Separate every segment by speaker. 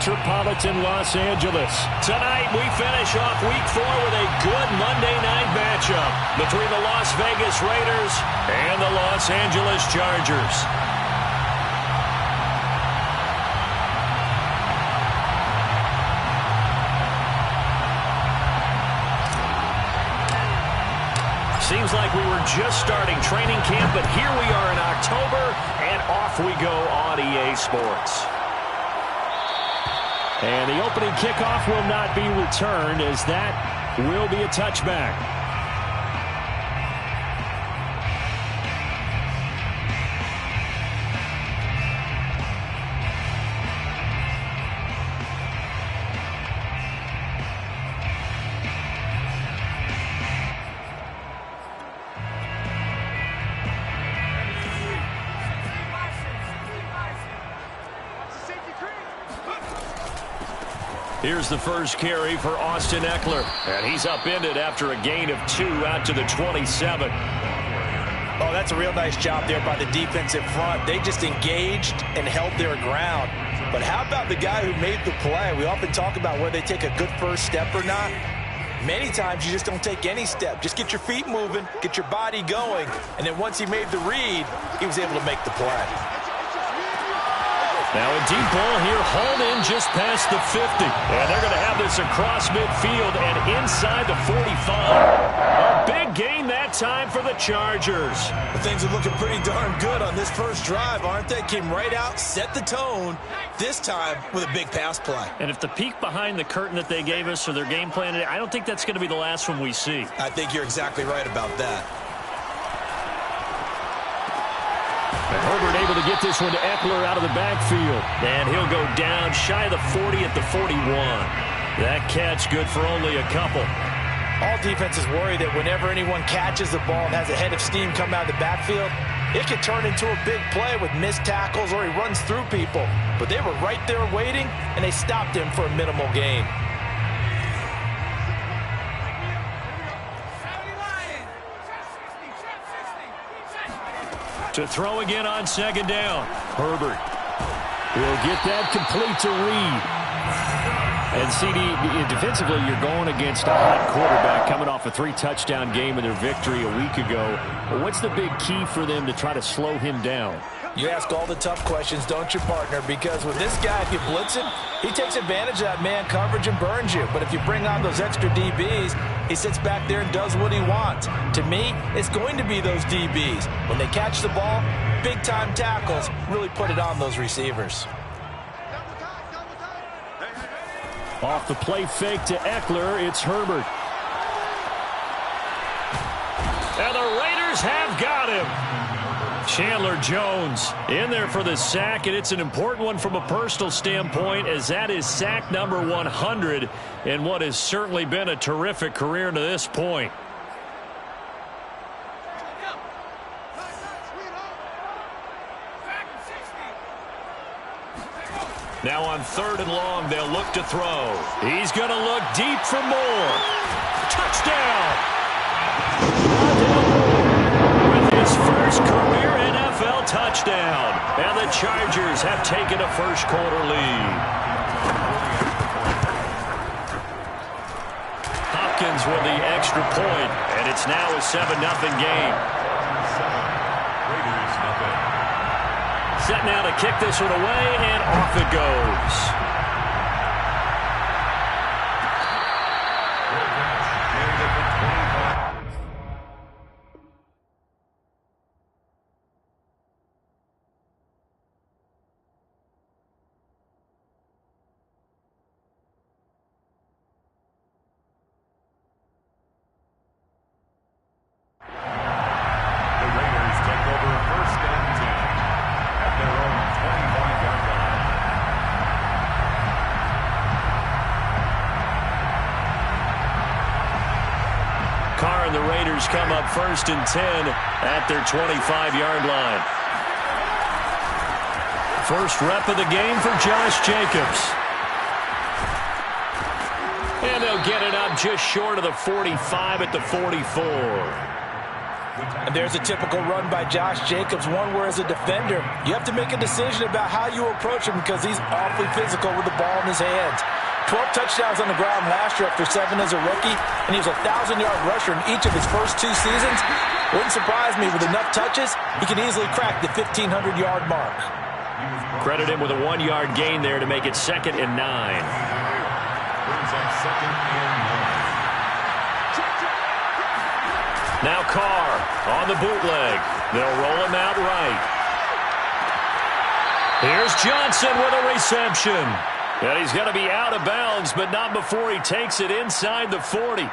Speaker 1: metropolitan Los Angeles. Tonight, we finish off Week 4 with a good Monday night matchup between the Las Vegas Raiders and the Los Angeles Chargers. Seems like we were just starting training camp, but here we are in October, and off we go on EA Sports. And the opening kickoff will not be returned, as that will be a touchback. Here's the first carry for Austin Ekeler. And he's upended after a gain of 2 out to the 27.
Speaker 2: Oh, that's a real nice job there by the defensive front. They just engaged and held their ground. But how about the guy who made the play? We often talk about whether they take a good first step or not. Many times you just don't take any step. Just get your feet moving, get your body going, and then once he made the read, he was able to make the play.
Speaker 1: Now a deep ball here, hauled in just past the 50. And they're going to have this across midfield and inside the 45. A big gain that time for the Chargers.
Speaker 2: Well, things are looking pretty darn good on this first drive, aren't they? Came right out, set the tone, this time with a big pass play.
Speaker 1: And if the peek behind the curtain that they gave us or their game plan, I don't think that's going to be the last one we see.
Speaker 2: I think you're exactly right about that.
Speaker 1: And Herbert able to get this one to Ekeler out of the backfield. And he'll go down shy of the 40 at the 41. That catch good for only a couple.
Speaker 2: All defenses worry that whenever anyone catches the ball and has a head of steam come out of the backfield, it could turn into a big play with missed tackles or he runs through people. But they were right there waiting, and they stopped him for a minimal gain.
Speaker 1: To throw again on second down. Herbert will get that complete to Reed. And CD, defensively, you're going against a hot quarterback coming off a 3-touchdown game in their victory a week ago. But what's the big key for them to try to slow him down?
Speaker 2: You ask all the tough questions, don't you, partner? Because with this guy, if you blitz him, he takes advantage of that man coverage and burns you. But if you bring on those extra DBs, he sits back there and does what he wants. To me, it's going to be those DBs. When they catch the ball, big-time tackles really put it on those receivers.
Speaker 1: Off the play fake to Ekeler, it's Herbert. And the Raiders have got him. Chandler Jones in there for the sack, and it's an important one from a personal standpoint, as that is sack number 100 in what has certainly been a terrific career to this point. Now on 3rd and long, they'll look to throw. He's going to look deep for more. Touchdown! With his first career NFL touchdown. And the Chargers have taken a first-quarter lead. Hopkins with the extra point, and it's now a 7-0 game. Set now to kick this one away, and off it goes. The Raiders come up 1st and 10 at their 25-yard line. First rep of the game for Josh Jacobs. And they'll get it up just short of the 45 at the 44.
Speaker 2: And there's a typical run by Josh Jacobs, one where as a defender, you have to make a decision about how you approach him because he's awfully physical with the ball in his hands. 12 touchdowns on the ground last year after 7 as a rookie, and he was a 1,000-yard rusher in each of his first 2 seasons. Wouldn't surprise me with enough touches, he can easily crack the 1,500-yard mark.
Speaker 1: Credit him with a 1-yard gain there to make it 2nd and 9. Now Carr on the bootleg. They'll roll him out right. Here's Johnson with a reception. And he's going to be out of bounds, but not before he takes it inside the 40.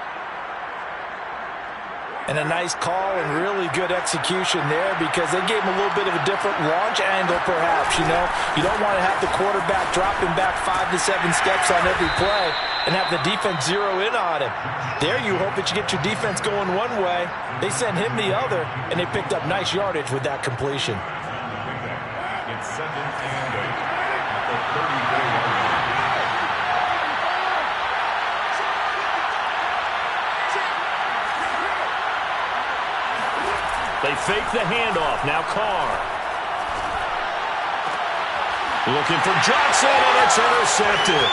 Speaker 2: And a nice call and really good execution there because they gave him a little bit of a different launch angle perhaps, you know. You don't want to have the quarterback dropping back 5 to 7 steps on every play and have the defense zero in on him. There you hope that you get your defense going one way. They sent him the other, and they picked up nice yardage with that completion.
Speaker 3: It's 2nd and 8 at the 34-yard line.
Speaker 1: They fake the handoff. Now Carr. Looking for Johnson, and it's intercepted.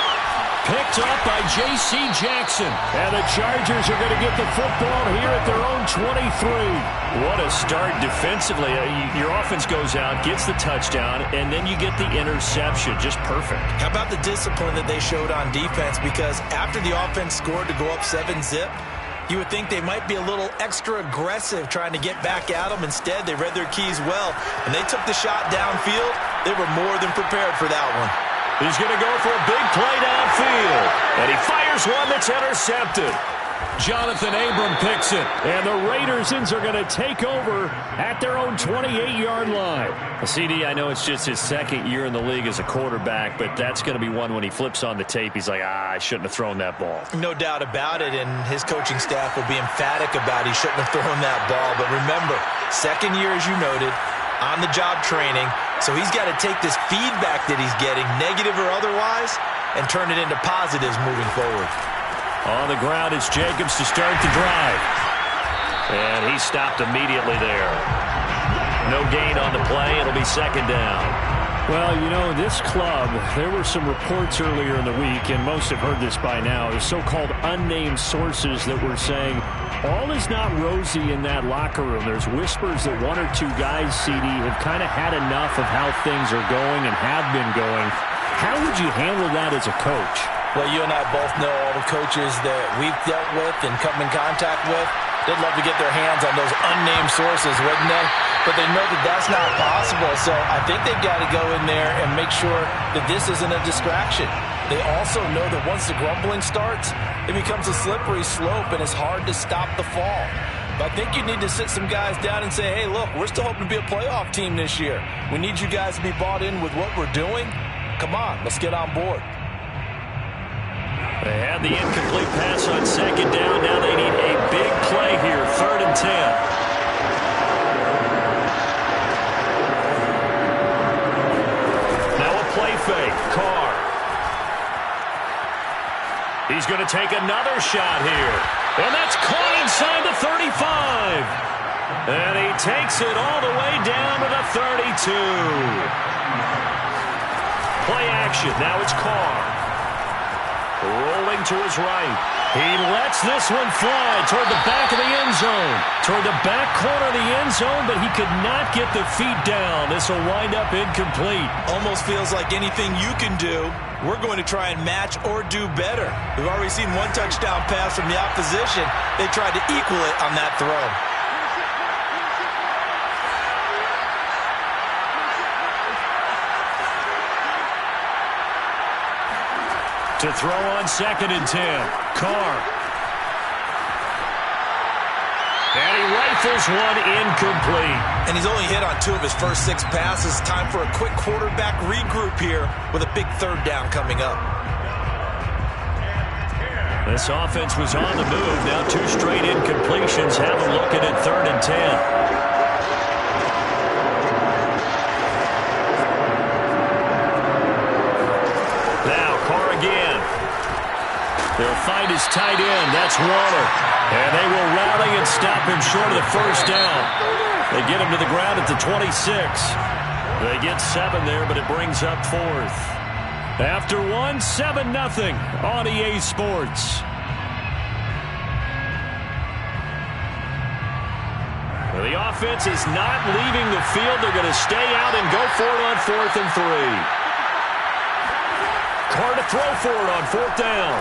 Speaker 1: Picked up by J.C. Jackson. And the Chargers are going to get the football here at their own 23. What a start defensively. Your offense goes out, gets the touchdown, and then you get the interception. Just perfect.
Speaker 2: How about the discipline that they showed on defense? Because after the offense scored to go up 7-zip, you would think they might be a little extra aggressive trying to get back at them. Instead, they read their keys well, and they took the shot downfield. They were more than prepared for that one.
Speaker 1: He's going to go for a big play downfield, and he fires one that's intercepted. Jonathan Abram picks it, and the Raidersons are going to take over at their own 28-yard line. CD, I know it's just his 2nd year in the league as a quarterback, but that's going to be one when he flips on the tape, he's like, I shouldn't have thrown that ball.
Speaker 2: No doubt about it, and his coaching staff will be emphatic about he shouldn't have thrown that ball. But remember, 2nd year, as you noted, on-the-job training, so he's got to take this feedback that he's getting, negative or otherwise, and turn it into positives moving forward.
Speaker 1: On the ground, it's Jacobs to start the drive. And he stopped immediately there. No gain on the play. It'll be 2nd down.
Speaker 4: Well, you know, this club, there were some reports earlier in the week, and most have heard this by now, the so-called unnamed sources that were saying all is not rosy in that locker room. There's whispers that 1 or 2 guys, CD, have kind of had enough of how things are going and have been going. How would you handle that as a coach?
Speaker 2: Well, you and I both know all the coaches that we've dealt with and come in contact with. They'd love to get their hands on those unnamed sources, wouldn't they? But they know that that's not possible. So I think they've got to go in there and make sure that this isn't a distraction. They also know that once the grumbling starts, it becomes a slippery slope and it's hard to stop the fall. But I think you need to sit some guys down and say, hey, look, we're still hoping to be a playoff team this year. We need you guys to be bought in with what we're doing. Come on, let's get on board.
Speaker 1: They had the incomplete pass on 2nd down. Now they need a big play here, 3rd and 10. Now a play fake. Carr. He's going to take another shot here. And that's caught inside the 35. And he takes it all the way down to the 32. Play action. Now it's Carr. Rolling to his right. He lets this one fly toward the back of the end zone. Toward the back corner of the end zone, but he could not get the feet down. This will wind up incomplete.
Speaker 2: Almost feels like anything you can do, we're going to try and match or do better. We've already seen 1 touchdown pass from the opposition. They tried to equal it on that throw.
Speaker 1: To throw on 2nd and 10. Carr. And he rifles one incomplete.
Speaker 2: And he's only hit on 2 of his first 6 passes. Time for a quick quarterback regroup here with a big 3rd down coming up.
Speaker 1: This offense was on the move. Now 2 straight incompletions. Have a look at it, 3rd and 10.
Speaker 4: They'll find his tight end. That's Waller. And they will rally and stop him short of the first down. They get him to the ground at the 26. They get 7 there, but it brings up 4th. After 1, 7-0 on EA Sports. Well, the offense is not leaving the field. They're going to stay out and go for it on 4th and 3. Carr to throw for it on 4th down.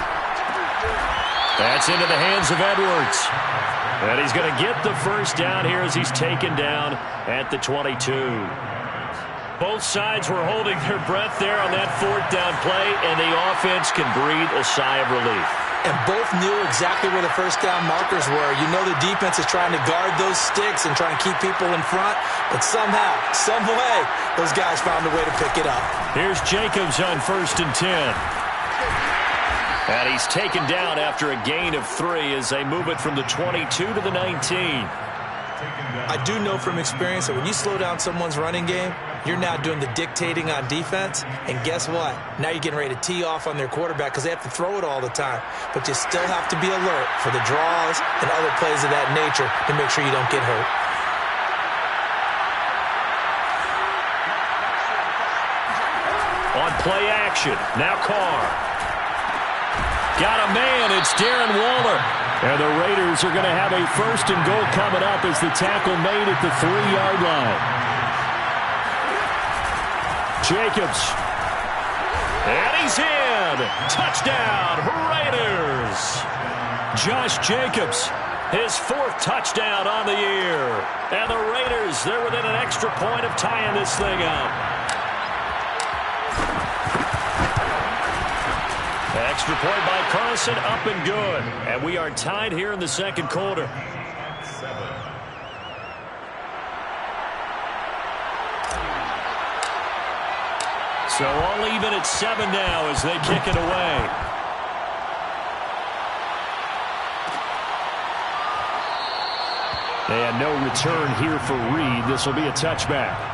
Speaker 4: That's into the hands of Edwards. And he's going to get the first down here as he's taken down at the 22. Both sides were holding their breath there on that 4th down play, and the offense can breathe a sigh of relief.
Speaker 2: And both knew exactly where the first down markers were. You know the defense is trying to guard those sticks and try and keep people in front, but somehow, some way, those guys found a way to pick it up.
Speaker 4: Here's Jacobs on 1st and 10. And he's taken down after a gain of 3 as they move it from the 22 to the 19.
Speaker 2: I do know from experience that when you slow down someone's running game, you're now doing the dictating on defense, and guess what? Now you're getting ready to tee off on their quarterback because they have to throw it all the time. But you still have to be alert for the draws and other plays of that nature to make sure you don't get hurt.
Speaker 4: On play action, now Carr. Got a man, it's Darren Waller. And the Raiders are going to have a 1st and goal coming up as the tackle made at the 3-yard line. Jacobs. And he's in. Touchdown, Raiders. Josh Jacobs, his 4th touchdown on the year. And the Raiders, they're within an extra point of tying this thing up. Extra point by Carson, up and good. And we are tied here in the second quarter.
Speaker 3: 7.
Speaker 4: So all even at 7 now as they kick it away. And no return here for Reed. This will be a touchback.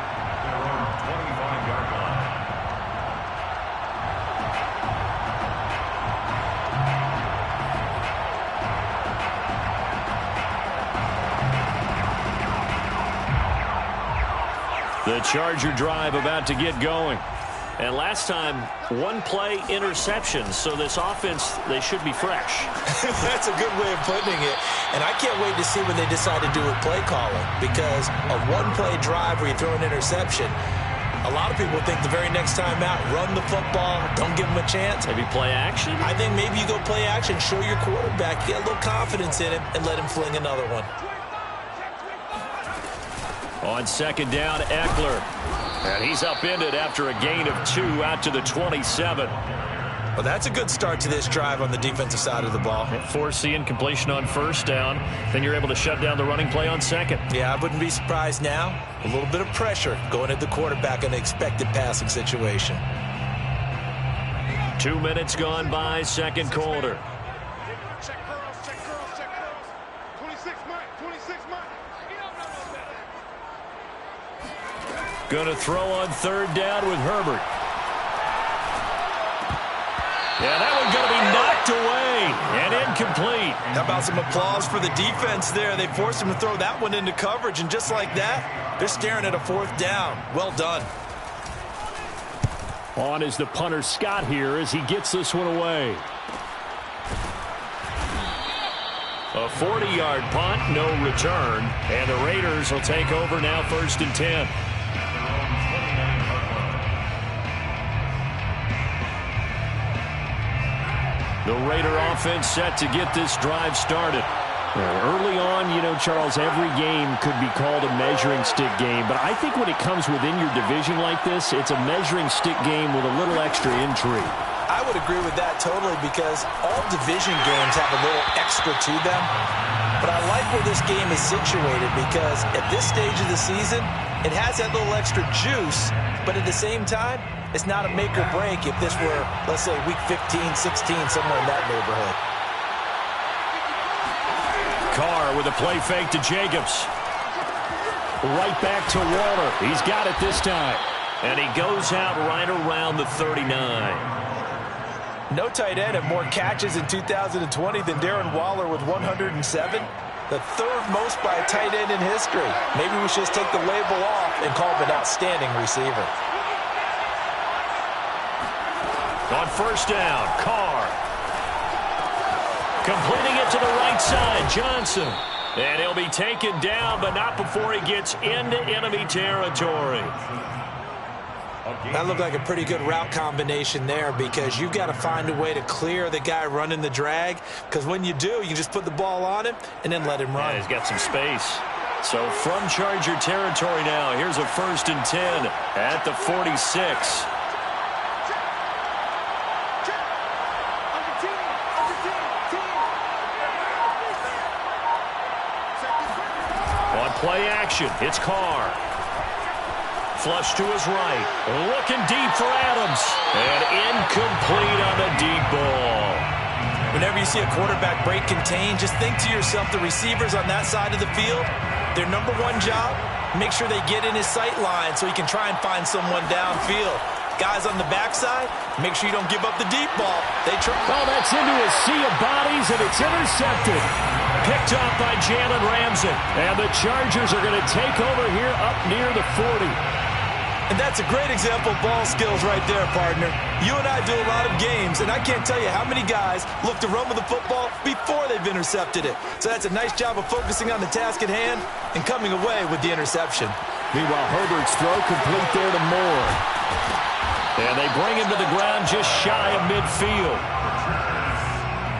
Speaker 4: The Charger drive about to get going. And last time, 1 play interception. So this offense, they should be fresh.
Speaker 2: That's a good way of putting it. And I can't wait to see what they decide to do with play calling. Because a 1-play drive where you throw an interception, a lot of people think the very next time out, run the football, don't give them a chance.
Speaker 4: Maybe play action?
Speaker 2: I think maybe you go play action, show your quarterback, get a little confidence in him, and let him fling another one.
Speaker 4: On 2nd down, Eckler. And he's upended after a gain of 2 out to the 27.
Speaker 2: Well, that's a good start to this drive on the defensive side of the ball.
Speaker 4: Force the incompletion on 1st down. Then you're able to shut down the running play on 2nd.
Speaker 2: Yeah, I wouldn't be surprised now. A little bit of pressure going at the quarterback in an expected passing situation.
Speaker 4: 2 minutes gone by, second quarter.
Speaker 5: Check girls, check girls, check girls. 26 Mike, 26 Mike.
Speaker 4: Going to throw on 3rd down with Herbert. Yeah, that one's going to be knocked away and incomplete.
Speaker 2: How about some applause for the defense there? They forced him to throw that one into coverage, and just like that, they're staring at a 4th down. Well done.
Speaker 4: On is the punter Scott here as he gets this one away. A 40-yard punt, no return. And the Raiders will take over now 1st and 10. The Raider offense set to get this drive started. Early on, you know, Charles, every game could be called a measuring stick game. But I think when it comes within your division like this, it's a measuring stick game with a little extra intrigue.
Speaker 2: I would agree with that totally because all division games have a little extra to them. But I like where this game is situated because at this stage of the season, it has that little extra juice. But at the same time, it's not a make or break if this were, let's say, week 15, 16, somewhere in that neighborhood.
Speaker 4: Carr with a play fake to Jacobs. Right back to Waller. He's got it this time. And he goes out right around the 39.
Speaker 2: No tight end had more catches in 2020 than Darren Waller with 107. The third most by a tight end in history. Maybe we should just take the label off and call him an outstanding receiver.
Speaker 4: On first down, Carr. Completing it to the right side, Johnson. And he'll be taken down, but not before he gets into enemy territory.
Speaker 2: That looked like a pretty good route combination there because you've got to find a way to clear the guy running the drag, because when you do, you just put the ball on him and then let him run.
Speaker 4: Yeah, he's got some space. So from Charger territory now, here's a 1st and 10 at the 46. On play action, it's Carr. Flush to his right. Looking deep for Adams. And incomplete on the deep ball.
Speaker 2: Whenever you see a quarterback break contain, just think to yourself, the receivers on that side of the field, their number one job, make sure they get in his sight line so he can try and find someone downfield. Guys on the backside, make sure you don't give up the deep ball. They try.
Speaker 4: Oh, that's into a sea of bodies, and it's intercepted. Picked off by Jalen Ramsey. And the Chargers are going to take over here up near the 40.
Speaker 2: And that's a great example of ball skills right there, partner. You and I do a lot of games, and I can't tell you how many guys look to run with the football before they've intercepted it. So that's a nice job of focusing on the task at hand and coming away with the interception.
Speaker 4: Meanwhile, Herbert's throw complete there to Moore. And they bring him to the ground just shy of midfield.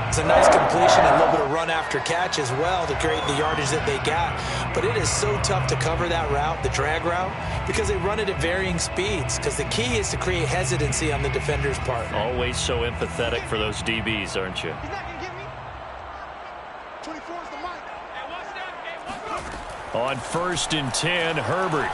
Speaker 2: It's a nice completion and a little bit of run after catch as well to create the yardage that they got. But it is so tough to cover that route, the drag route, because they run it at varying speeds. Because the key is to create hesitancy on the defender's part.
Speaker 4: Always so empathetic for those DBs, aren't you?
Speaker 5: He's not going to get me. 24 is the mic. Hey, what's that? Hey, what's up?
Speaker 4: On 1st and 10, Herbert.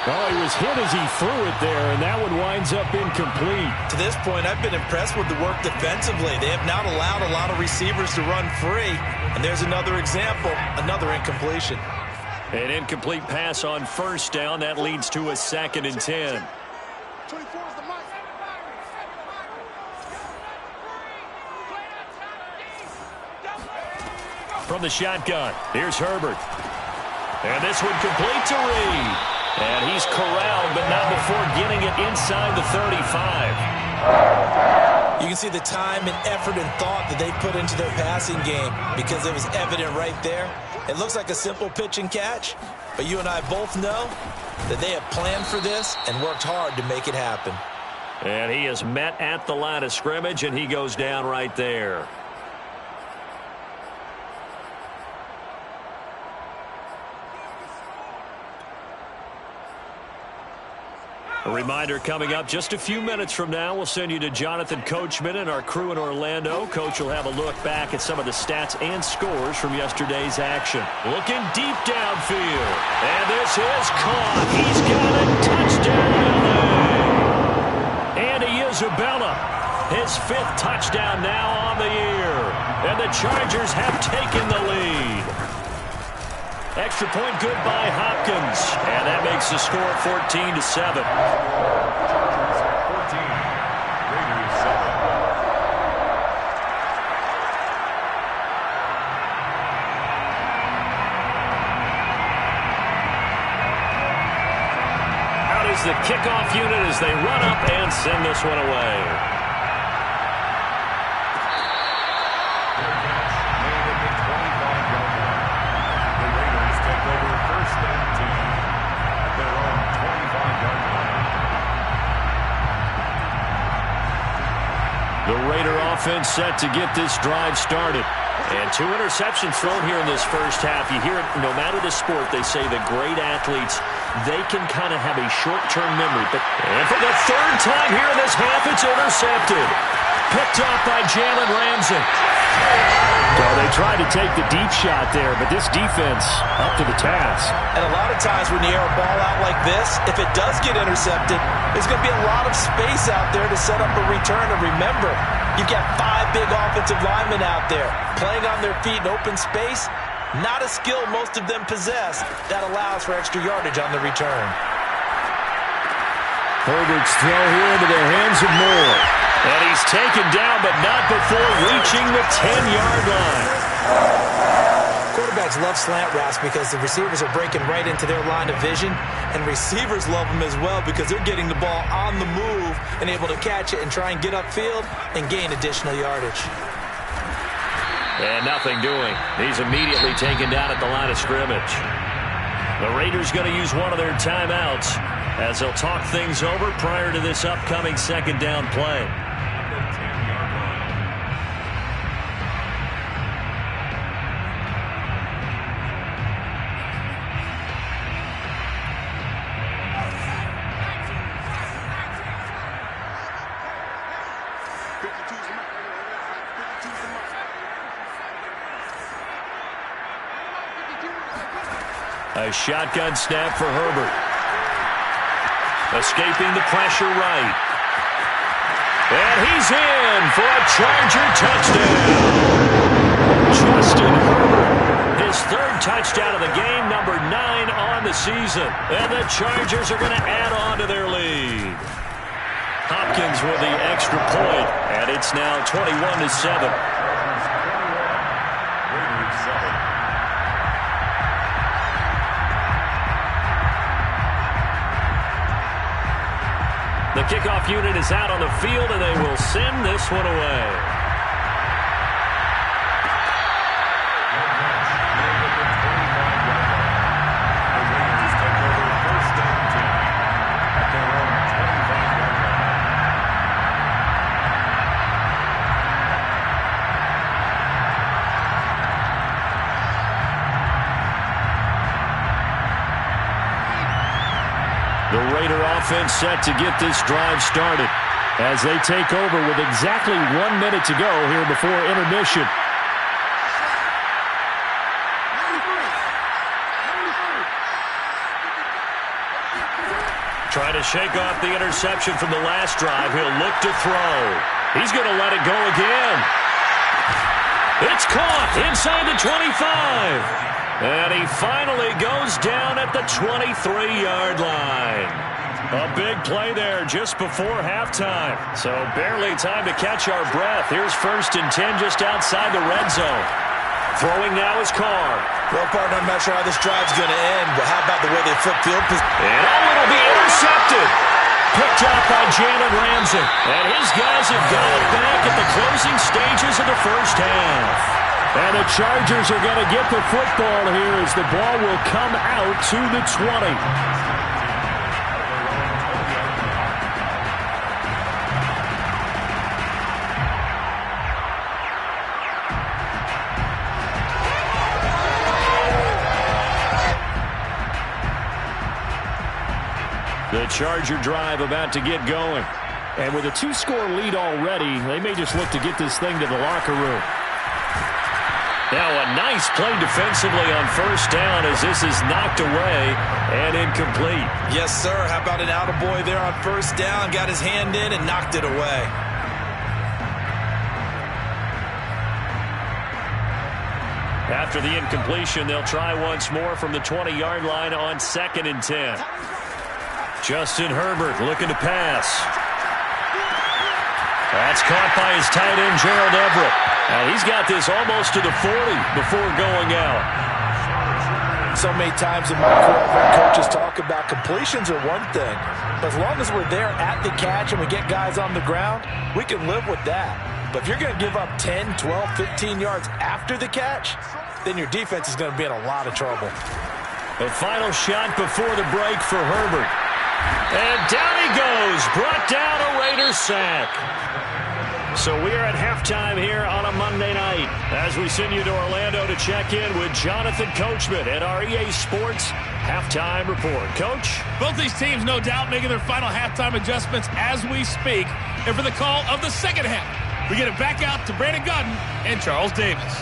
Speaker 4: Oh, he was hit as he threw it there, and that one winds up incomplete.
Speaker 2: To this point, I've been impressed with the work defensively. They have not allowed a lot of receivers to run free. And there's another example, another incompletion.
Speaker 4: An incomplete pass on 1st down. That leads to a 2nd and 10.
Speaker 5: 24 is the mic.
Speaker 4: From the shotgun, here's Herbert. And this one complete to Reed. And he's corralled, but not before getting it inside the 35.
Speaker 2: You can see the time and effort and thought that they put into their passing game because it was evident right there. It looks like a simple pitch and catch, but you and I both know that they have planned for this and worked hard to make it happen.
Speaker 4: And he is met at the line of scrimmage, and he goes down right there. A reminder coming up just a few minutes from now, we'll send you to Jonathan Coachman and our crew in Orlando. Coach will have a look back at some of the stats and scores from yesterday's action. Looking deep downfield. And this is caught. He's got a touchdown. Andy Isabella, his 5th touchdown now on the year. And the Chargers have taken the lead. Extra point good by Hopkins. And that makes the score 14-7.
Speaker 3: Chargers 14, Raiders 7.
Speaker 4: Out is the kickoff unit as they run up and send this one away. The Raider offense set to get this drive started. And 2 interceptions thrown here in this first half. You hear it, no matter the sport, they say the great athletes, they can kind of have a short-term memory. And for the 3rd time here in this half, it's intercepted. Picked off by Jalen Ramsey. Well, they tried to take the deep shot there, but this defense up to the task.
Speaker 2: And a lot of times when you air a ball out like this, if it does get intercepted, there's going to be a lot of space out there to set up a return. And remember, you've got 5 big offensive linemen out there playing on their feet in open space. Not a skill most of them possess that allows for extra yardage on the return.
Speaker 4: Herbert's throw here into the hands of Moore. And he's taken down, but not before reaching the 10-yard line.
Speaker 2: Quarterbacks love slant routes because the receivers are breaking right into their line of vision, and receivers love them as well because they're getting the ball on the move and able to catch it and try and get upfield and gain additional yardage.
Speaker 4: And nothing doing. He's immediately taken down at the line of scrimmage. The Raiders going to use one of their timeouts as they'll talk things over prior to this upcoming second down play. A shotgun snap for Herbert. Escaping the pressure right. And he's in for a Charger touchdown. Justin Herbert, his third touchdown of the game, number 9 on the season. And the Chargers are going to add on to their lead. Hopkins with the extra point, and it's now 21-7. The kickoff unit is out on the field, and they will send this one away. The Raider offense set to get this drive started as they take over with exactly 1 minute to go here before intermission. Trying to shake off the interception from the last drive. He'll look to throw. He's going to let it go again. It's caught inside the 25. And he finally goes down at the 23-yard line. A big play there just before halftime. So barely time to catch our breath. Here's 1st and 10 just outside the red zone. Throwing now is Carr.
Speaker 2: Well, partner, I'm not sure how this drive's going to end, but how about the way they flip field position?
Speaker 4: And it'll be intercepted. Picked up by Jalen Ramsey. And his guys have got it back at the closing stages of the first half. And the Chargers are going to get the football here as the ball will come out to the 20. The Charger drive about to get going. And with a 2-score lead already, they may just look to get this thing to the locker room. Now a nice play defensively on first down as this is knocked away and incomplete.
Speaker 2: Yes, sir. How about an attaboy there on first down? Got his hand in and knocked it away.
Speaker 4: After the incompletion, they'll try once more from the 20-yard line on 2nd and 10. Justin Herbert looking to pass. That's caught by his tight end, Gerald Everett. And he's got this almost to the 40 before going out.
Speaker 2: So many times in my career, I've heard coaches talk about completions are one thing. But as long as we're there at the catch and we get guys on the ground, we can live with that. But if you're going to give up 10, 12, 15 yards after the catch, then your defense is going to be in a lot of trouble.
Speaker 4: The final shot before the break for Herbert. And down he goes, brought down a Raider sack. So we are at halftime here on a Monday night as we send you to Orlando to check in with Jonathan Coachman at our EA Sports Halftime Report. Coach?
Speaker 6: Both these teams, no doubt, making their final halftime adjustments as we speak. And for the call of the second half, we get it back out to Brandon Gaudin and Charles Davis.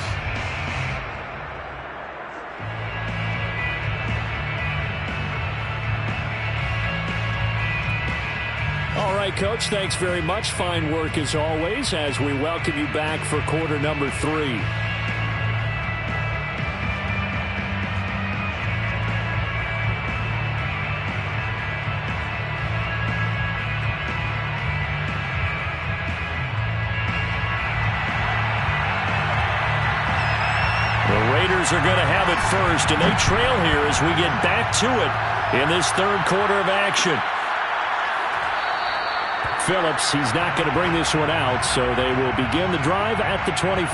Speaker 4: All right, Coach, thanks very much. Fine work as always as we welcome you back for quarter number 3. Raiders are going to have it first, and they trail here as we get back to it in this third quarter of action. Phillips, he's not going to bring this one out, so they will begin the drive at the 25.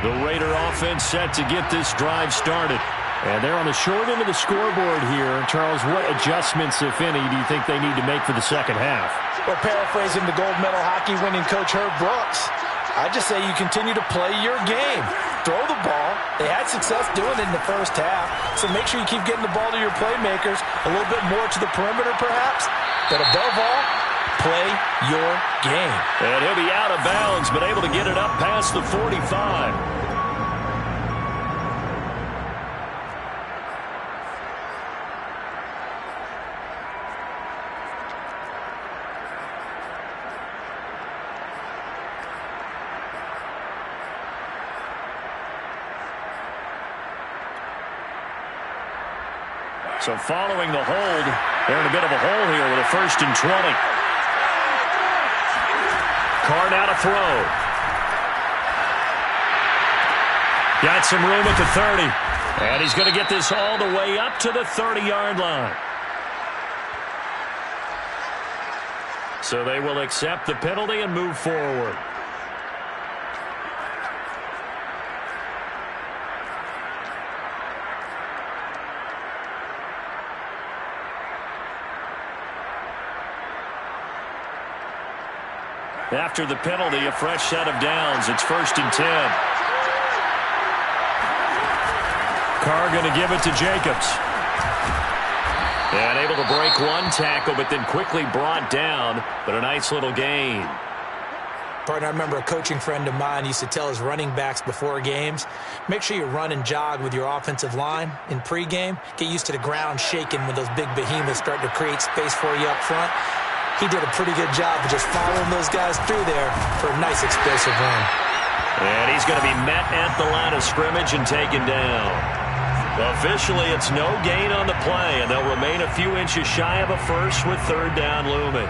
Speaker 4: The Raider offense set to get this drive started. And they're on the short end of the scoreboard here. Charles, what adjustments, if any, do you think they need to make for the second half?
Speaker 2: Well, paraphrasing the gold medal hockey winning coach Herb Brooks, I just say you continue to play your game. Throw the ball. They had success doing it in the first half, so make sure you keep getting the ball to your playmakers, a little bit more to the perimeter perhaps, but above all, play your game.
Speaker 4: And he'll be out of bounds, but able to get it up past the 45. So following the hold, they're in a bit of a hole here with a 1st and 20. Carr now to throw. Got some room at the 30. And he's going to get this all the way up to the 30-yard line. So they will accept the penalty and move forward. After the penalty, a fresh set of downs. It's 1st and 10. Carr going to give it to Jacobs. And able to break one tackle, but then quickly brought down. But a nice little gain.
Speaker 2: Partner, I remember a coaching friend of mine used to tell his running backs before games, make sure you run and jog with your offensive line in pregame. Get used to the ground shaking when those big behemoths start to create space for you up front. He did a pretty good job of just following those guys through there for a nice explosive run.
Speaker 4: And he's going to be met at the line of scrimmage and taken down. Officially, it's no gain on the play, and they'll remain a few inches shy of a first with 3rd down looming.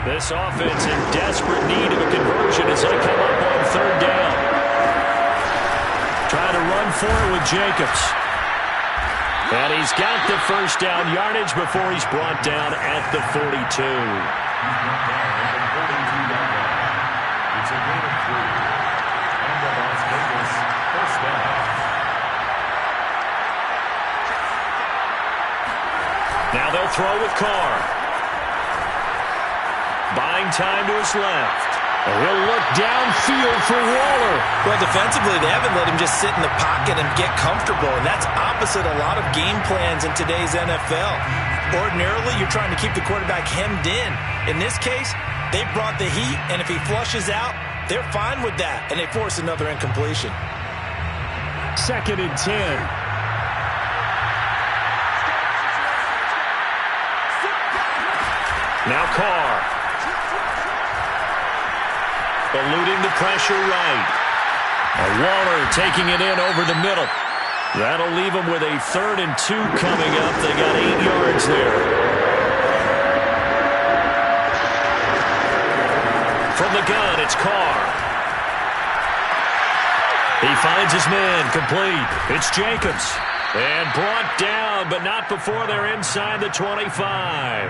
Speaker 4: This offense in desperate need of a conversion as they come up on 3rd down. Trying to run for it with Jacobs. And he's got the 1st down yardage before he's brought down at the 42.
Speaker 3: It's a gain of 3. And the Las Vegas 1st down.
Speaker 4: Now they'll throw with Carr. Buying time to his left. And he'll look downfield for Waller.
Speaker 2: Well, defensively, they haven't let him just sit in the pocket and get comfortable, and that's opposite a lot of game plans in today's NFL. Ordinarily, you're trying to keep the quarterback hemmed in. In this case, they brought the heat, and if he flushes out, they're fine with that, and they force another incompletion.
Speaker 4: 2nd and 10. Now Carr. Eluding the pressure right. Waller taking it in over the middle. That'll leave them with a 3rd and 2 coming up. They got 8 yards there. From the gun, it's Carr. He finds his man complete. It's Jacobs. And brought down, but not before they're inside the 25.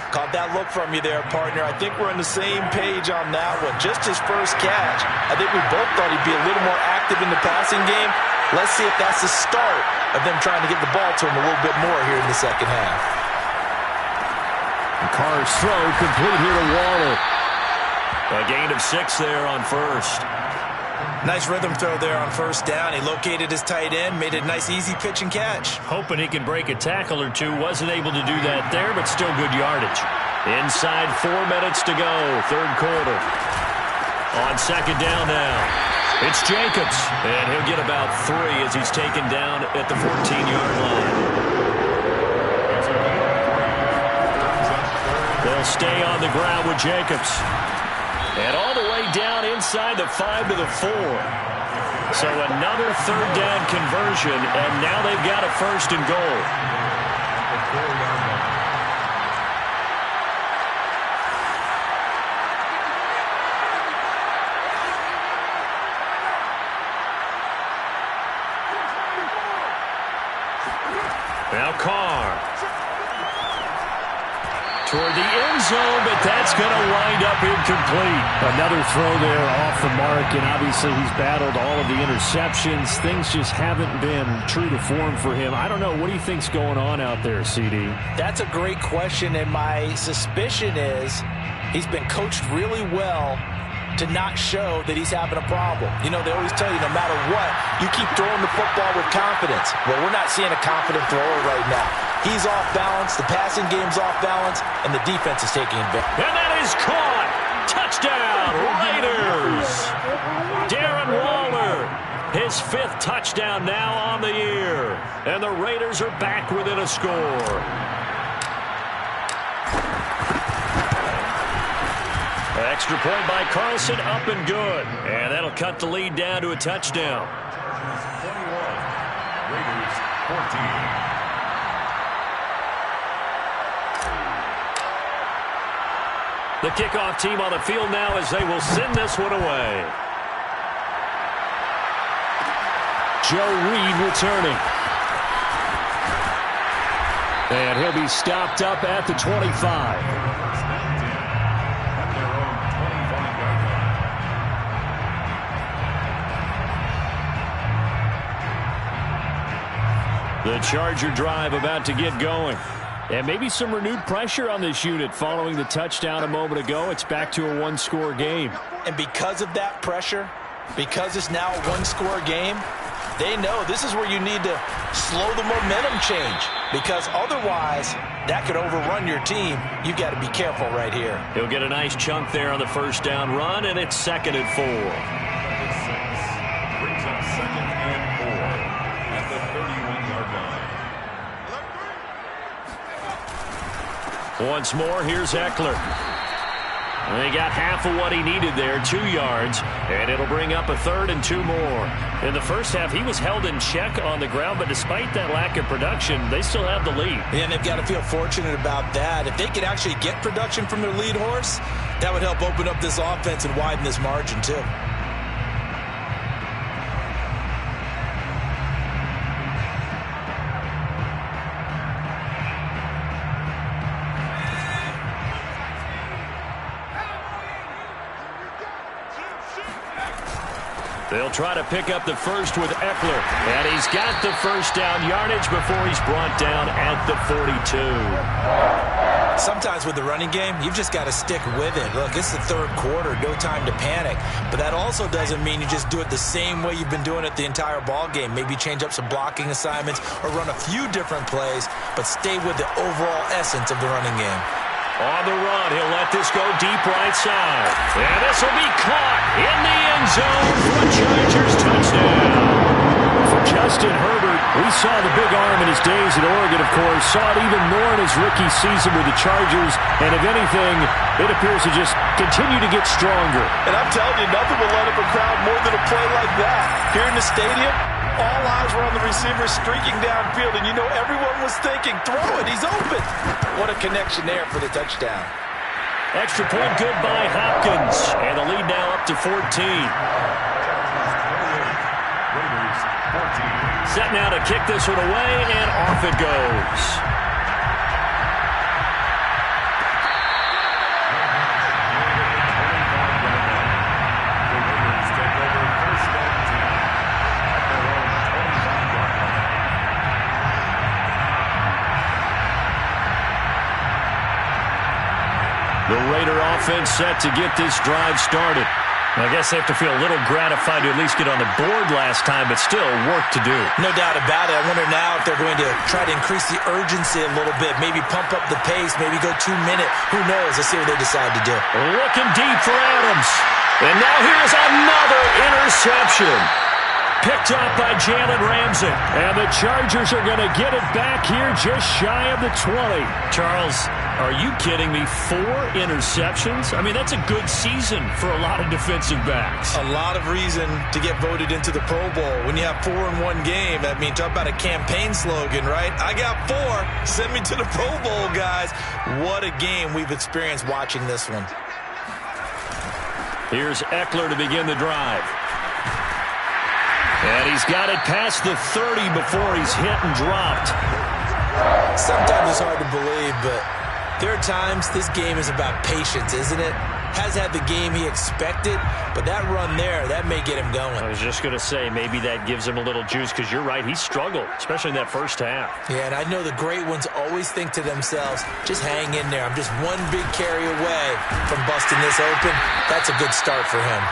Speaker 2: Caught that look from you there, partner. I think we're on the same page on that one. Just his first catch. I think we both thought he'd be a little more active in the passing game. Let's see if that's the start of them trying to get the ball to him a little bit more here in the second half.
Speaker 4: And Carr's throw complete here to Waller. A gain of 6 there on 1st.
Speaker 2: Nice rhythm throw there on 1st down. He located his tight end, made a nice easy pitch and catch.
Speaker 4: Hoping he can break a tackle or two. Wasn't able to do that there, but still good yardage. Inside 4 minutes to go, 3rd quarter. On 2nd down now. It's Jacobs, and he'll get about 3 as he's taken down at the 14-yard line. They'll stay on the ground with Jacobs. And all the way down inside the 5 to the 4. So another 3rd down conversion, and now they've got a 1st and goal. Now Carr. Toward the end zone, but that's going to wind up incomplete. Another throw there off the mark, and obviously he's battled all of the interceptions. Things just haven't been true to form for him. I don't know. What do you think's going on out there, CD?
Speaker 2: That's a great question, and my suspicion is he's been coached really well to not show that he's having a problem. You know, they always tell you no matter what, you keep throwing the football with confidence. Well, we're not seeing a confident thrower right now. He's off balance, the passing game's off balance, and the defense is taking advantage.
Speaker 4: And that is caught. Touchdown, Raiders. Darren Waller, his 5th touchdown now on the year. And the Raiders are back within a score. Extra point by Carlson, up and good. And that'll cut the lead down to a touchdown.
Speaker 3: 21, Raiders 14.
Speaker 4: The kickoff team on the field now as they will send this one away.
Speaker 1: Joe Reed returning. And he'll be stopped up at the 25. The Charger drive about to get going. And maybe some renewed pressure on this unit following the touchdown a moment ago. It's back to a one-score game.
Speaker 2: And because of that pressure, because it's now a one-score game, they know this is where you need to slow the momentum change. Because otherwise, that could overrun your team. You've got to be careful right here.
Speaker 4: He'll get a nice chunk there on the first down run, and it's 2nd and 4.
Speaker 3: Brings up 2nd and 4 at the 31-yard line.
Speaker 4: Once more, here's Eckler. And he got half of what he needed there, 2 yards, and it'll bring up a 3rd and 2 more. In the first half, he was held in check on the ground, but despite that lack of production, they still have the lead.
Speaker 2: And they've got to feel fortunate about that. If they could actually get production from their lead horse, that would help open up this offense and widen this margin, too.
Speaker 4: They'll try to pick up the first with Eckler. And he's got the first down yardage before he's brought down at the 42.
Speaker 2: Sometimes with the running game, you've just got to stick with it. Look, it's the 3rd quarter, no time to panic. But that also doesn't mean you just do it the same way you've been doing it the entire ball game. Maybe change up some blocking assignments or run a few different plays, but stay with the overall essence of the running game.
Speaker 4: On the run, he'll let this go deep right side. And this will be caught in the end zone for a Chargers touchdown.
Speaker 1: For Justin Herbert, we saw the big arm in his days at Oregon, of course. Saw it even more in his rookie season with the Chargers. And if anything, it appears to just continue to get stronger.
Speaker 2: And I'm telling you, nothing will light up a crowd more than a play like that. Here in the stadium, all eyes were on the receiver streaking downfield, and you know everyone was thinking, throw it, he's open. What a connection there for the touchdown.
Speaker 4: Extra point good by Hopkins. And the lead now up to 14.
Speaker 3: Raiders 14.
Speaker 4: Set now to kick this one away, and off it goes. The Raider offense set to get this drive started. I guess they have to feel a little gratified to at least get on the board last time, but still work to do.
Speaker 2: No doubt about it. I wonder now if they're going to try to increase the urgency a little bit, maybe pump up the pace, maybe go 2-minute. Who knows? Let's see what they decide to do.
Speaker 4: Looking deep for Adams. And now here's another interception. Picked up by Jalen Ramsey.
Speaker 1: And the Chargers are going to get it back here just shy of the 20.
Speaker 4: Charles, are you kidding me? 4 interceptions? I mean, that's a good season for a lot of defensive backs.
Speaker 2: A lot of reason to get voted into the Pro Bowl. When you have 4 in one game, I mean, talk about a campaign slogan, right? I got 4. Send me to the Pro Bowl, guys. What a game we've experienced watching this one.
Speaker 4: Here's Eckler to begin the drive.
Speaker 1: And he's got it past the 30 before he's hit and dropped.
Speaker 2: Sometimes it's hard to believe, but there are times this game is about patience, isn't it? Has had the game he expected, but that run there, that may get him going.
Speaker 1: I was just going to say, maybe that gives him a little juice, because you're right, he struggled, especially in that first half.
Speaker 2: Yeah, and I know the great ones always think to themselves, just hang in there. I'm just one big carry away from busting this open. That's a good start for him.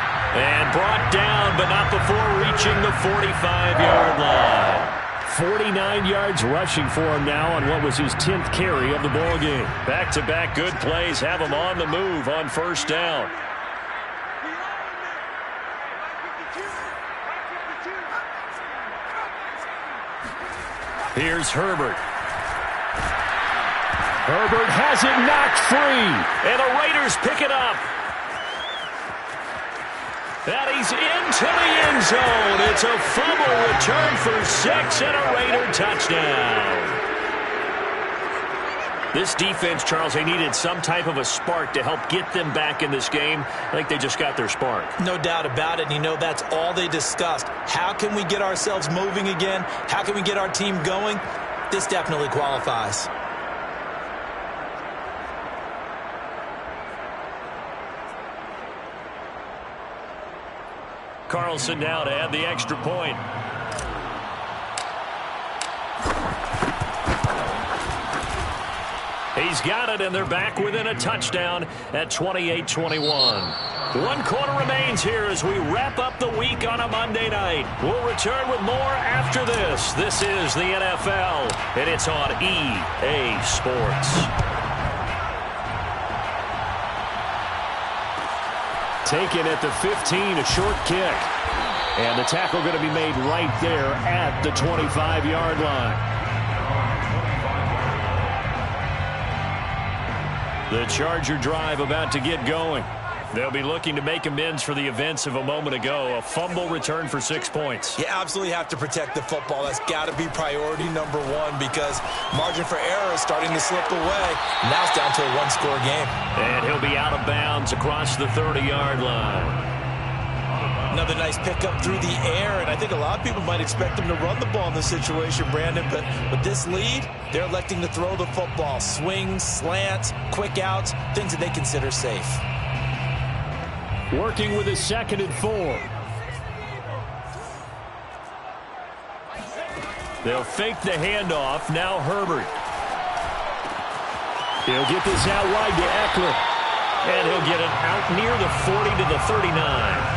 Speaker 1: And brought down, but not before reaching the 45-yard line. 49 yards rushing for him now on what was his 10th carry of the ball game. Back-to-back good plays have him on the move on first down. Here's Herbert. Herbert has it knocked free, and the Raiders pick it up. And he's into the end zone. It's a fumble return for 6 and a Raider touchdown. This defense, Charles, they needed some type of a spark to help get them back in this game. I think they just got their spark.
Speaker 2: No doubt about it. And you know that's all they discussed. How can we get ourselves moving again? How can we get our team going? This definitely qualifies.
Speaker 1: Carlson now to add the extra point. He's got it, and they're back within a touchdown at 28-21. 1 quarter remains here as we wrap up the week on a Monday night. We'll return with more after this. This is the NFL, and it's on EA Sports. Taken at the 15, a short kick. And the tackle going to be made right there at the 25-yard line. The Charger drive about to get going. They'll be looking to make amends for the events of a moment ago. A fumble return for 6 points.
Speaker 2: You absolutely have to protect the football. That's got to be priority number one because margin for error is starting to slip away. Now it's down to a one-score game.
Speaker 1: And he'll be out of bounds across the 30-yard line.
Speaker 2: Another nice pickup through the air, and I think a lot of people might expect him to run the ball in this situation, Brandon, but with this lead, they're electing to throw the football. Swings, slants, quick outs, things that they consider safe.
Speaker 1: Working with a 2nd and 4. They'll fake the handoff. Now Herbert. He'll get this out wide to Eckler. And he'll get it out near the 40 to the 39.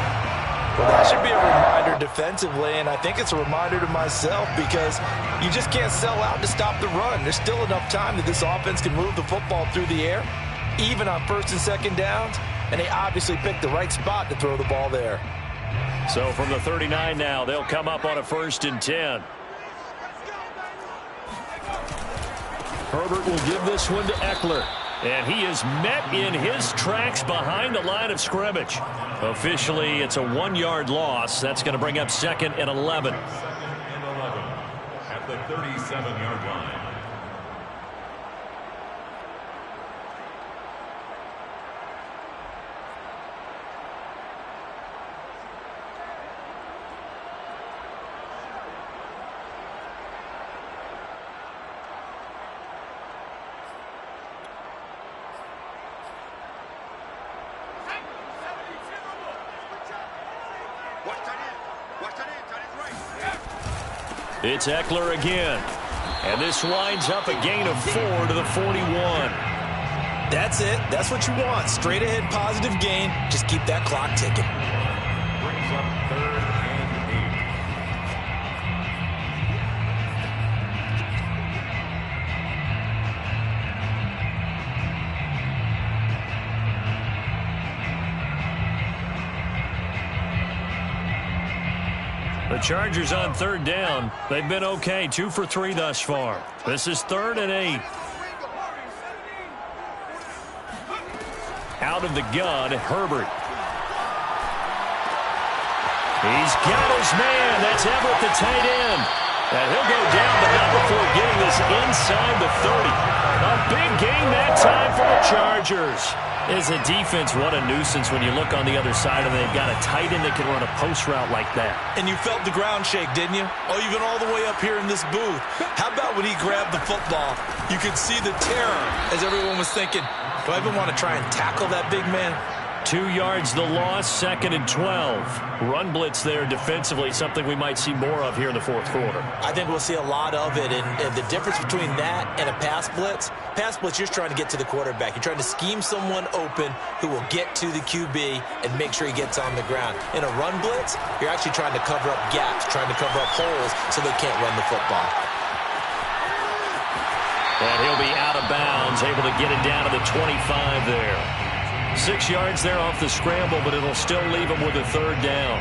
Speaker 2: Well, that should be a reminder defensively, and I think it's a reminder to myself because you just can't sell out to stop the run. There's still enough time that this offense can move the football through the air, even on 1st and 2nd downs, and they obviously picked the right spot to throw the ball there.
Speaker 1: So from the 39 now, they'll come up on a 1st and 10. Herbert will give this one to Eckler. And he is met in his tracks behind the line of scrimmage. Officially, it's a 1-yard loss. That's going to bring up 2nd and 11.
Speaker 3: 2nd and 11 at the 37-yard line.
Speaker 1: It's Eckler again. And this winds up a gain of 4 to the 41.
Speaker 2: That's it. That's what you want. Straight ahead positive gain. Just keep that clock ticking.
Speaker 3: Brings up 3rd and
Speaker 1: 8. The Chargers on 3rd down. They've been okay. 2 for 3 thus far. This is 3rd and 8. Out of the gun, Herbert. He's got his man. That's Everett, the tight end. And he'll go down, but not before getting this inside the 30. A big game
Speaker 4: gain that time for the Chargers. As a defense, what a nuisance when you look on the other side and they've got a tight end that can run a post route like that. And you felt the ground shake, didn't you? Oh, even all the way up here in this booth. How about when he grabbed the football? You could see the terror as everyone was thinking, do I even want to try and tackle that big man? 2 yards the loss, 2nd and 12. Run blitz there defensively, something we might see more of here in the fourth quarter. I think we'll see a lot of it, and the difference between that and a pass blitz, you're just trying to get to the quarterback. You're trying to scheme someone open who will get to the QB and make sure he gets on the ground. In a run blitz, you're actually trying to cover up gaps, trying to cover up holes so they can't run the football. And he'll be out of bounds, able to get it down to the 25 there. 6 yards there off the scramble, but it'll still leave him with a 3rd down.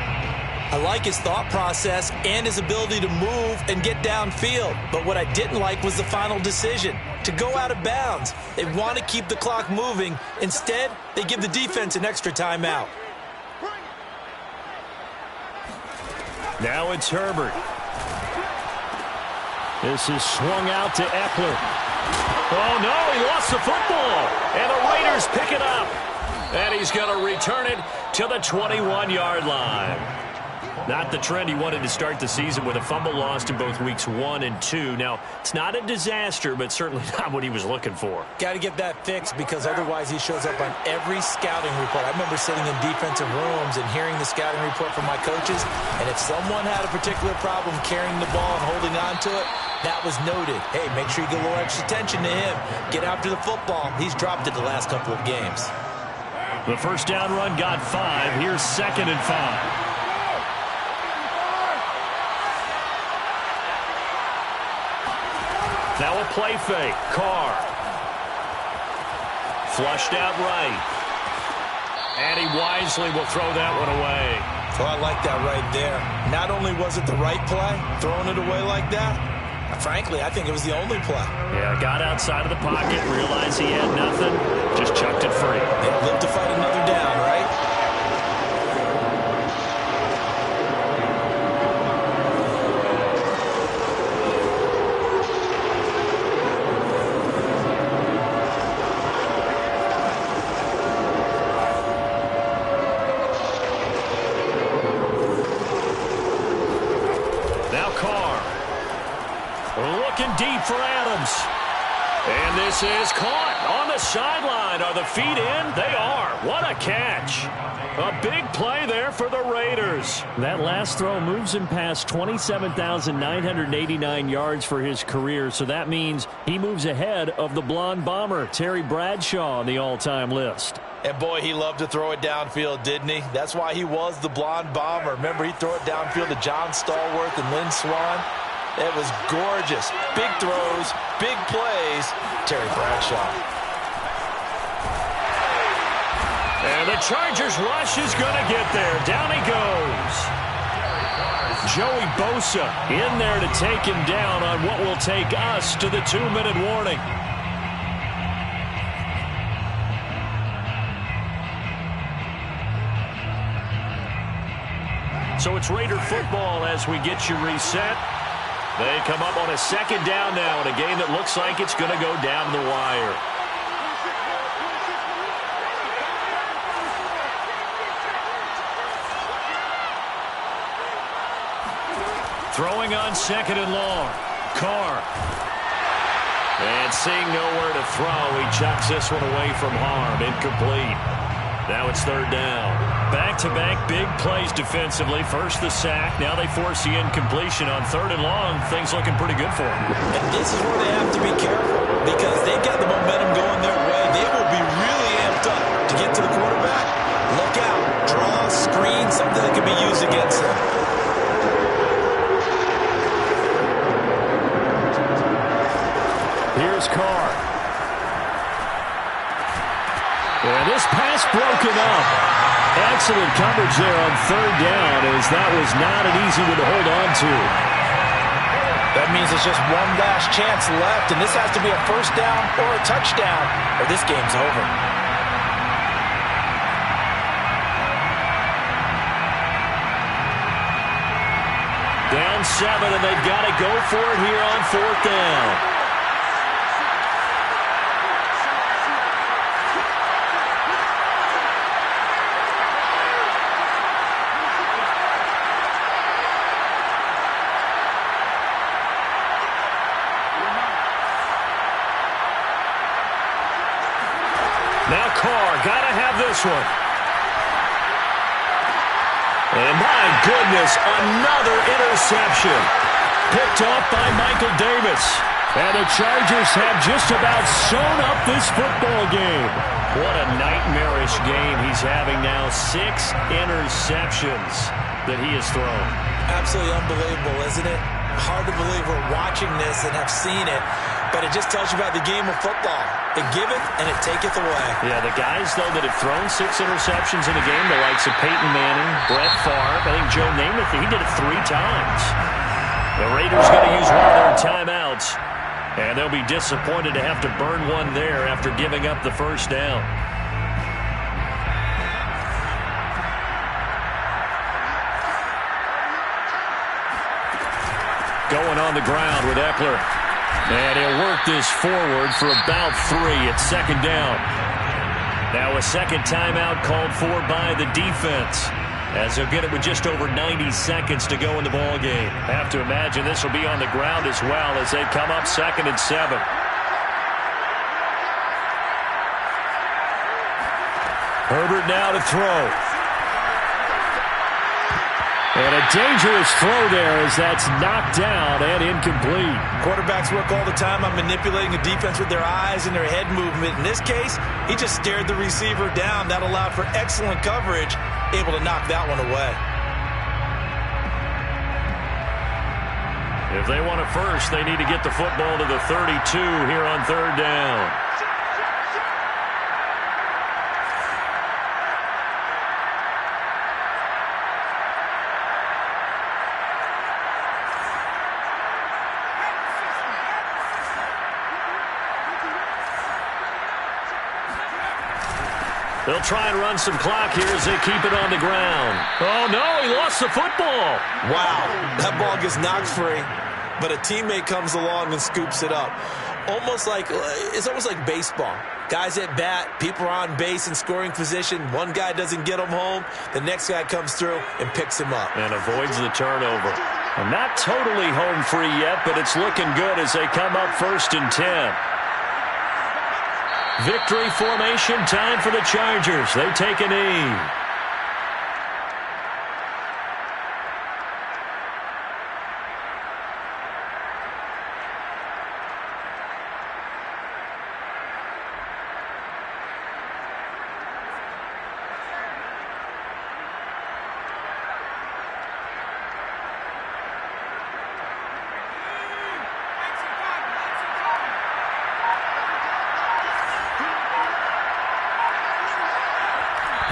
Speaker 4: I like his thought process and his ability to move and get downfield. But what I didn't like was the final decision, to go out of bounds. They want to keep the clock moving. Instead, they give the defense an extra timeout. Now it's Herbert. This is swung out to Eckler. Oh, no, he lost the football. And the Raiders pick it up. And he's going to return it to the 21-yard line. Not the trend he wanted to start the season with a fumble lost in both weeks 1 and 2. Now, it's not a disaster, but certainly not what he was looking for. Got to get that fixed because otherwise he shows up on every scouting report. I remember sitting in defensive rooms and hearing the scouting report from my coaches, and if someone had a particular problem carrying the ball and holding on to it, that was noted. Hey, make sure you get a little extra attention to him. Get after the football. He's dropped it the last couple of games. The first down run got 5. Here's 2nd and 5. Now a play fake. Carr. Flushed out right. And he wisely will throw that one away. Oh, I like that right there. Not only was it the right play, throwing it away like that, frankly, I think it was the only play. Yeah, got outside of the pocket, realized he had nothing, just chucked it free. Yeah, lived to fight another down, right? Now Carr. Looking deep for Adams. And this is caught on the sideline. Are the feet in? They are. What a catch. A big play there for the Raiders. That last throw moves him past 27,989 yards for his career, so that means he moves ahead of the blonde bomber, Terry Bradshaw, on the all-time list. And boy, he loved to throw it downfield, didn't he? That's why he was the blonde bomber. Remember, he'd throw it downfield to John Stallworth and Lynn Swann. It was gorgeous. Big throws, big plays. Terry Bradshaw. And the Chargers rush is going to get there. Down he goes. Joey Bosa in there to take him down on what will take us to the 2-minute warning. So it's Raider football as we get you reset. They come up on a 2nd down now in a game that looks like it's going to go down the wire. Throwing on 2nd and long. Carr. And seeing nowhere to throw, he chucks this one away from harm. Incomplete. Now it's 3rd down. Back-to-back big plays defensively. First the sack. Now they force the incompletion on 3rd and long. Things looking pretty good for them. And this is where they have to be careful because they've got the momentum going their way. They will be really amped up to get to the quarterback. Look out. Draw, screen, something that can be used against them. Here's Carr. And this pass broken up. Excellent coverage there on 3rd down as that was not an easy one to hold on to. That means it's just one last chance left, and this has to be a 1st down or a touchdown, or this game's over. Down 7, and they've got to go for it here on 4th down.
Speaker 1: Now Carr, got to have this one. And my goodness, another interception. Picked off by Michael Davis. And the Chargers have just about sewn up this football game. What a nightmarish game he's having now. 6 interceptions that he has thrown.
Speaker 2: Absolutely unbelievable, isn't it? Hard to believe we're watching this and have seen it, but it just tells you about the game of football. It giveth and it taketh away.
Speaker 1: Yeah, the guys, though, that have thrown 6 interceptions in a game, the likes of Peyton Manning, Brett Favre, I think Joe Namath, he did it 3 times. The Raiders going to use one of their timeouts, and they'll be disappointed to have to burn one there after giving up the first down. Going on the ground with Eckler. And he'll work this forward for about 3. It's second down. Now a second timeout called for by the defense, as they'll get it with just over 90 seconds to go in the ball game. Have to imagine this will be on the ground as well as they come up 2nd and 7. Herbert now to throw. And a dangerous throw there as that's knocked down and incomplete.
Speaker 2: Quarterbacks work all the time on manipulating a defense with their eyes and their head movement. In this case, he just stared the receiver down. That allowed for excellent coverage, able to knock that one away.
Speaker 1: If they want a first, they need to get the football to the 32 here on 3rd down. They'll try and run some clock here as they keep it on the ground. Oh, no, he lost the football.
Speaker 2: Wow, that ball gets knocked free, but a teammate comes along and scoops it up. It's almost like baseball. Guys at bat, people are on base in scoring position. One guy doesn't get him home. The next guy comes through and picks him up.
Speaker 1: And avoids the turnover. Well, not totally home free yet, but it's looking good as they come up 1st and 10. Victory formation time for the Chargers. They take a knee.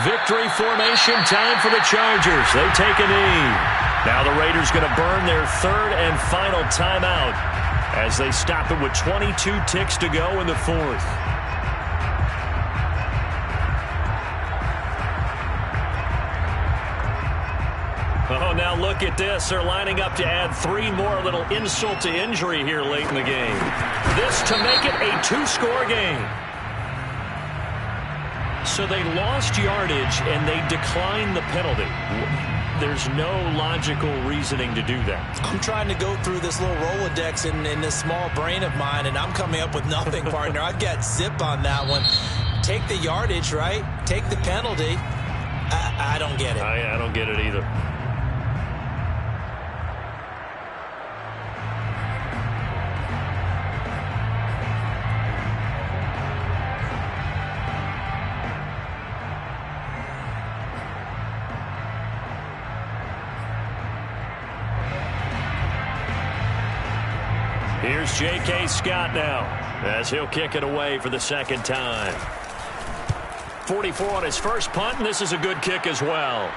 Speaker 1: Victory formation time for the Chargers. They take a knee. Now the Raiders going to burn their 3rd and final timeout as they stop it with 22 ticks to go in the 4th. Oh, now look at this. They're lining up to add 3 more, little insult to injury here late in the game. This to make it a 2-score game. So they lost yardage and they declined the penalty. There's no logical reasoning to do that.
Speaker 2: I'm trying to go through this little Rolodex in this small brain of mine, and I'm coming up with nothing, partner. I've got zip on that one. Take the yardage, right? Take the penalty. I don't get it.
Speaker 1: I don't get it either. Here's J.K. Scott now as he'll kick it away for the 2nd time. 44 on his first punt, and this is a good kick as well.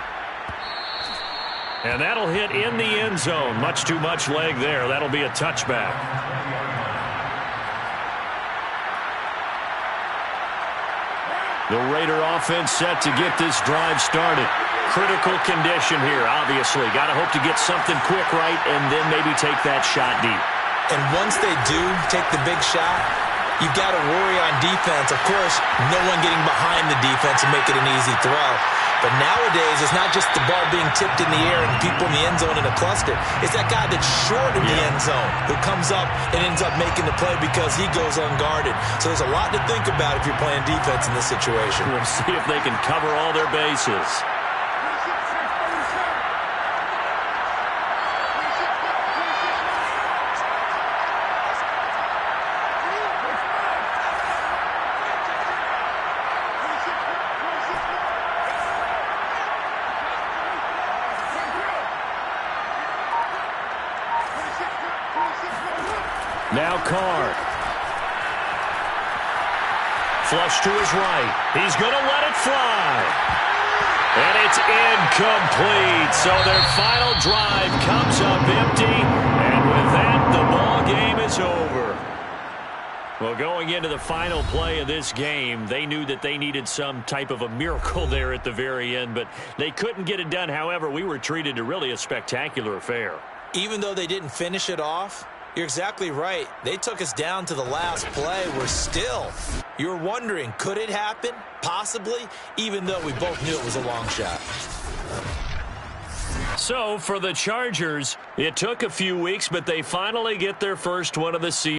Speaker 1: And that'll hit in the end zone. Much too much leg there. That'll be a touchback. The Raider offense set to get this drive started. Critical condition here, obviously. Got to hope to get something quick right and then maybe take that shot deep.
Speaker 2: And once they do take the big shot, you've got to worry on defense. Of course, no one getting behind the defense and make it an easy throw. But nowadays, it's not just the ball being tipped in the air and people in the end zone in a cluster. It's that guy that's short in the end zone who comes up and ends up making the play because he goes unguarded. So there's a lot to think about if you're playing defense in this situation.
Speaker 4: We'll see if they can cover all their bases. Now Carr. Flush to his right. He's going to let it fly. And it's incomplete. So their final drive comes up empty. And with that, the ball game is over. Well, going into the final play of this game, they knew that they needed some type of a miracle there at the very end, but they couldn't get it done. However, we were treated to really a spectacular affair.
Speaker 2: Even though they didn't finish it off, you're exactly right. They took us down to the last play. You're wondering, could it happen? Possibly, even though we both knew it was a long shot.
Speaker 4: So for the Chargers, it took a few weeks, but they finally get their first one of the season.